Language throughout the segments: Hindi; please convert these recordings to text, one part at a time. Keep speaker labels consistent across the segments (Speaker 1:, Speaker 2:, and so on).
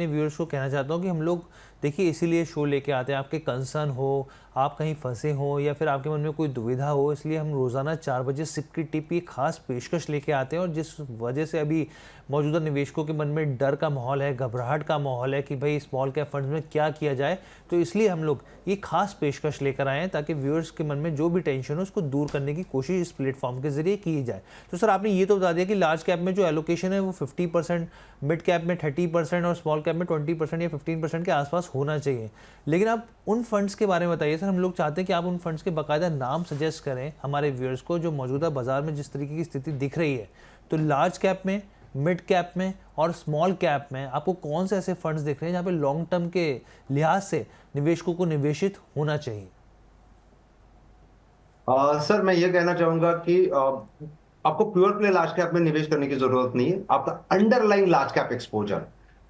Speaker 1: अपने व्यूअर्स को कहना चाहता हूँ कि हम लोग देखिए इसीलिए शो लेके आते हैं, आपके कंसर्न हो, आप कहीं फंसे हो या फिर आपके मन में कोई दुविधा हो, इसलिए हम रोज़ाना 4 बजे सिप की टिप की खास पेशकश लेके आते हैं। और जिस वजह से अभी मौजूदा निवेशकों के मन में डर का माहौल है, घबराहट का माहौल है कि भाई स्मॉल कैप फंड्स में क्या किया जाए, तो इसलिए हम लोग ये खास पेशकश लेकर आए हैं ताकि व्यूअर्स के मन में जो भी टेंशन हो उसको दूर करने की कोशिश इस प्लेटफॉर्म के जरिए की जाए। तो सर आपने ये तो बता दिया कि लार्ज कैप में जो एलोकेशन है वो 50%, मिड कैप में 30% और स्मॉल कैप में 20% या 15% के आसपास होना चाहिए। लेकिन आप उन फंड्स के बारे में बताइए सर, हम लोग चाहते हैं कि आप उन फंड्स के बाकायदा नाम सजेस्ट करें हमारे व्यूअर्स को, जो मौजूदा बाजार में जिस तरीके की स्थिति दिख रही है। तो लार्ज कैप में, मिड कैप में और स्मॉल कैप में आपको कौन से ऐसे फंड्स दिख रहे हैं जहाँ पे लॉन्ग टर्म के लिहाज से निवेशकों को निवेशित होना चाहिए?
Speaker 2: सर मैं ये कहना चाहूंगा कि आपको प्योर प्ले लार्ज कैप में निवेश करने की जरूरत नहीं है। आपका अंडरलाइन लार्ज कैप एक्सपोजर,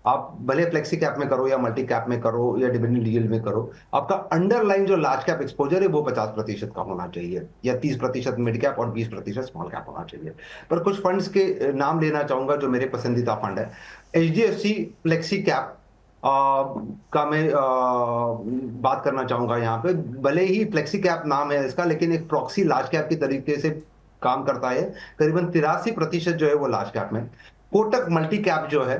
Speaker 2: आप भले फ्लेक्सी कैप में करो या मल्टी कैप में करो या डिविडेंड यील्ड में करो, आपका अंडरलाइन जो लार्ज कैप एक्सपोजर है वो 50% का होना चाहिए, या 30% मिड कैप और 20% स्मॉल कैप होना चाहिए। पर कुछ फंड्स के नाम लेना चाहूंगा जो मेरे पसंदीदा फंड है। HDFC फ्लेक्सी कैप का मैं बात करना चाहूंगा यहाँ पे। भले ही फ्लेक्सी कैप नाम है इसका, लेकिन एक प्रॉक्सी लार्ज कैप की तरीके से काम करता है। करीबन 83% जो है वो लार्ज कैप में। कोटक मल्टी कैप जो है,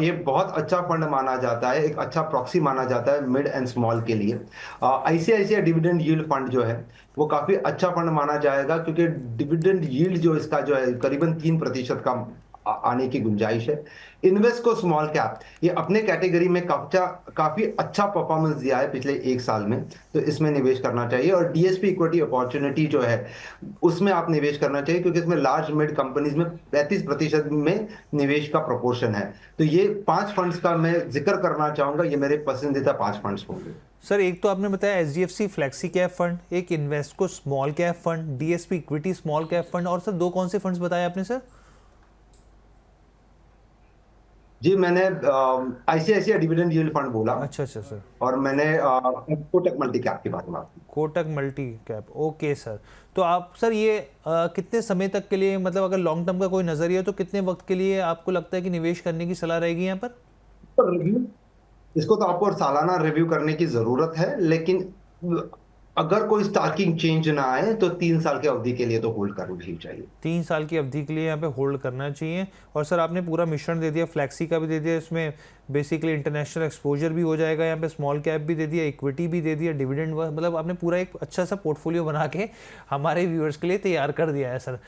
Speaker 2: ये बहुत अच्छा फंड माना जाता है, एक अच्छा प्रॉक्सी माना जाता है मिड एंड स्मॉल के लिए। ICICI डिविडेंड यील्ड फंड जो है वो काफी अच्छा फंड माना जाएगा, क्योंकि डिविडेंड यील्ड जो इसका जो है करीबन 3% का आने की गुंजाइश है। इन्वेस्को स्मॉल कैप, ये अपने कैटेगरी में काफी अच्छा परफॉर्मेंस दिया है पिछले एक साल में, तो इसमें निवेश करना चाहिए। और DSP इक्विटी अपॉर्चुनिटी जो है उसमें आप निवेश करना चाहिए, क्योंकि इसमें लार्ज मिड कंपनीज में 35% में निवेश का प्रोपोर्शन है। तो ये 5 फंड्स का मैं जिक्र करना चाहूंगा, ये मेरे पसंदीदा 5 फंड्स होंगे।
Speaker 1: सर एक तो आपने बताया HDFC फ्लेक्सी कैप फंड, एक Invesco small cap fund, DSP equity small cap fund, और सर 2 कौन से फंड्स बताए आपने सर?
Speaker 2: जी मैंने ICICI डिविडेंड यील्ड फंड बोला,
Speaker 1: अच्छा अच्छा सर।
Speaker 2: और मैंने कोटक मल्टी कैप की बात की।
Speaker 1: Kotak multi cap, okay sir. तो आप सर ये कितने समय तक के लिए, मतलब अगर लॉन्ग टर्म का कोई नजरिया है तो कितने वक्त के लिए आपको लगता है कि निवेश करने की सलाह रहेगी यहाँ पर?
Speaker 2: तो रिव्यू, इसको तो आपको सालाना रिव्यू करने की जरूरत है, लेकिन अगर कोई स्टार्किंग चेंज ना आए तो 3 साल की अवधि के लिए तो होल्ड करना ही चाहिए।
Speaker 1: 3 साल की अवधि के लिए यहाँ पे होल्ड करना चाहिए। और सर आपने पूरा मिश्रण दे दिया, फ्लैक्सी का भी दे दिया, इसमें बेसिकली इंटरनेशनल एक्सपोजर भी हो जाएगा, यहाँ पे स्मॉल कैप भी दे दिया, इक्विटी भी दे दिया, डिविडेंड, मतलब आपने पूरा एक अच्छा सा पोर्टफोलियो बना के हमारे व्यूअर्स के लिए तैयार कर दिया है सर।